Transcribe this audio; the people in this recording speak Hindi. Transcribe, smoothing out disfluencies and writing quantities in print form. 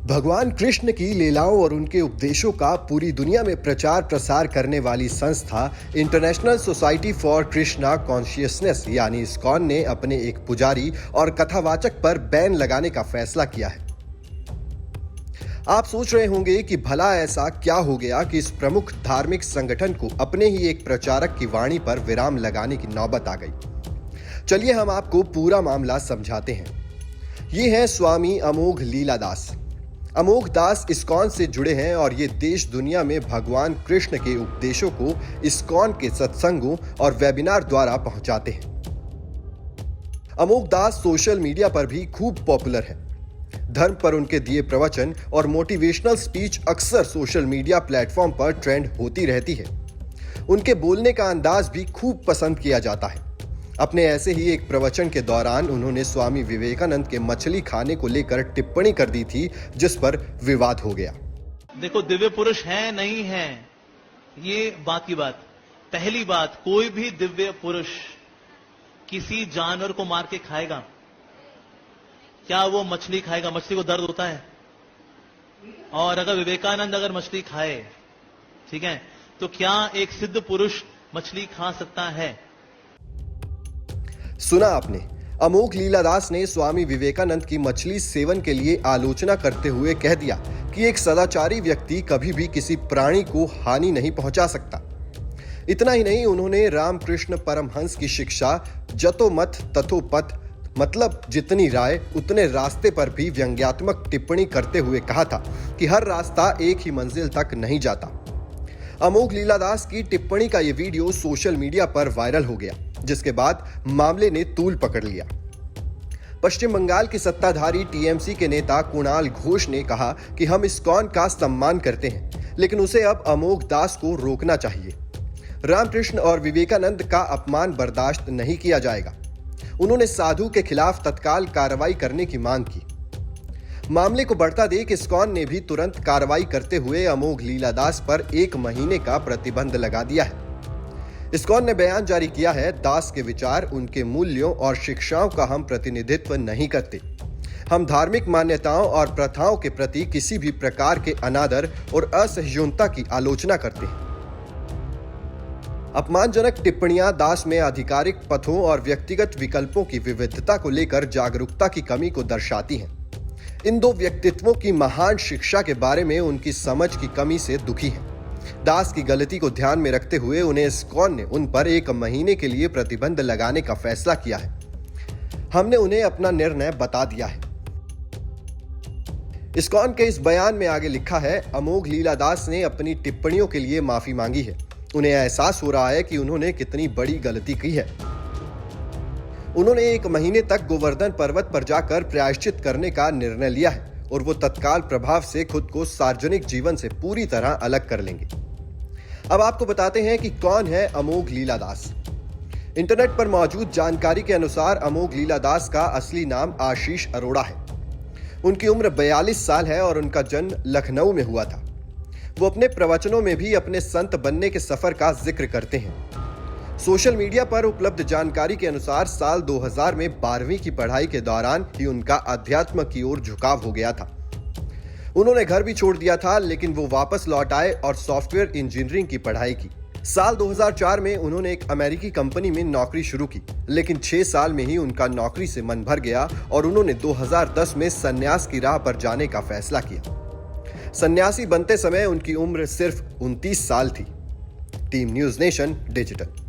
भगवान कृष्ण की लीलाओं और उनके उपदेशों का पूरी दुनिया में प्रचार प्रसार करने वाली संस्था international society for Krishna consciousness यानी इस्कॉन ने अपने एक पुजारी और कथावाचक पर बैन लगाने का फैसला किया है। आप सोच रहे होंगे कि भला ऐसा क्या हो गया कि इस प्रमुख धार्मिक संगठन को अपने ही एक प्रचारक की वाणी पर विराम लगाने की नौबत आ गई। चलिए हम आपको पूरा मामला समझाते हैं। ये है स्वामी अमोघ लीलादास। अमोघ दास इस्कॉन से जुड़े हैं और ये देश दुनिया में भगवान कृष्ण के उपदेशों को इस्कॉन के सत्संगों और वेबिनार द्वारा पहुंचाते हैं। अमोघ दास सोशल मीडिया पर भी खूब पॉपुलर है। धर्म पर उनके दिए प्रवचन और मोटिवेशनल स्पीच अक्सर सोशल मीडिया प्लेटफॉर्म पर ट्रेंड होती रहती है। उनके बोलने का अंदाज भी खूब पसंद किया जाता है। अपने ऐसे ही एक प्रवचन के दौरान उन्होंने स्वामी विवेकानंद के मछली खाने को लेकर टिप्पणी कर दी थी, जिस पर विवाद हो गया। देखो, दिव्य पुरुष है नहीं है ये बात की बात। पहली बात, कोई भी दिव्य पुरुष किसी जानवर को मार के खाएगा क्या? वो मछली खाएगा? मछली को दर्द होता है? और अगर विवेकानंद अगर मछली खाए, ठीक है, तो क्या एक सिद्ध पुरुष मछली खा सकता है? सुना आपने, अमोघ लीलादास ने स्वामी विवेकानंद की मछली सेवन के लिए आलोचना करते हुए कह दिया कि एक सदाचारी व्यक्ति कभी भी किसी प्राणी को हानि नहीं पहुंचा सकता। इतना ही नहीं, उन्होंने रामकृष्ण परमहंस की शिक्षा जतो मत तथो पथ, मतलब जितनी राय उतने रास्ते पर भी व्यंग्यात्मक टिप्पणी करते हुए कहा था कि हर रास्ता एक ही मंजिल तक नहीं जाता। अमोघ लीलादास की टिप्पणी का यह वीडियो सोशल मीडिया पर वायरल हो गया, जिसके बाद मामले ने तूल पकड़ लिया। पश्चिम बंगाल की सत्ताधारी टीएमसी के नेता कुणाल घोष ने कहा कि हम इस्कॉन का सम्मान करते हैं, लेकिन उसे अब अमोघ दास को रोकना चाहिए। रामकृष्ण और विवेकानंद का अपमान बर्दाश्त नहीं किया जाएगा। उन्होंने साधु के खिलाफ तत्काल कार्रवाई करने की मांग की। मामले को बढ़ता देख इस्कॉन ने भी तुरंत कार्रवाई करते हुए अमोघ लीलादास पर 1 महीने का प्रतिबंध लगा दिया है। इस्कॉन ने बयान जारी किया है, दास के विचार, उनके मूल्यों और शिक्षाओं का हम प्रतिनिधित्व नहीं करते। हम धार्मिक मान्यताओं और प्रथाओं के प्रति किसी भी प्रकार के अनादर और असहिष्णुता की आलोचना करते हैं। अपमानजनक टिप्पणियां दास में आधिकारिक पथों और व्यक्तिगत विकल्पों की विविधता को लेकर जागरूकता की कमी को दर्शाती हैं। इन दो व्यक्तित्वों की महान शिक्षा के बारे में उनकी समझ की कमी से दुखी हैं। दास की गलती को ध्यान में रखते हुए उन्हें इस्कॉन ने उन पर 1 महीने के लिए प्रतिबंध लगाने का फैसला किया है। हमने उन्हें अपना निर्णय बता दिया है। इस्कॉन के इस बयान में आगे लिखा है, अमोघ लीलादास ने अपनी टिप्पणियों के लिए माफी मांगी है। उन्हें एहसास हो रहा है कि उन्होंने कितनी बड़ी गलती की है। उन्होंने 1 महीने तक गोवर्धन पर्वत पर जाकर प्रायश्चित करने का निर्णय लिया है और वो तत्काल प्रभाव से खुद को सार्वजनिक जीवन से पूरी तरह अलग कर लेंगे। अब आपको बताते हैं कि कौन है अमोघ लीलादास। इंटरनेट पर मौजूद जानकारी के अनुसार अमोघ लीलादास का असली नाम आशीष अरोड़ा है। उनकी उम्र 42 साल है और उनका जन्म लखनऊ में हुआ था। वो अपने प्रवचनों में भी अपने संत बनने के सफर का जिक्र करते हैं। सोशल मीडिया पर उपलब्ध जानकारी के अनुसार साल 2000 में 12वीं की पढ़ाई के दौरान ही उनका अध्यात्म की ओर झुकाव हो गया था। उन्होंने घर भी छोड़ दिया था, लेकिन वो वापस लौट आए और सॉफ्टवेयर इंजीनियरिंग की पढ़ाई की। साल 2004 में उन्होंने एक अमेरिकी कंपनी में नौकरी शुरू की, लेकिन 6 साल में ही उनका नौकरी से मन भर गया और उन्होंने 2010 में संन्यास की राह पर जाने का फैसला किया। सन्यासी बनते समय उनकी उम्र सिर्फ 29 साल थी। Team news nation digital.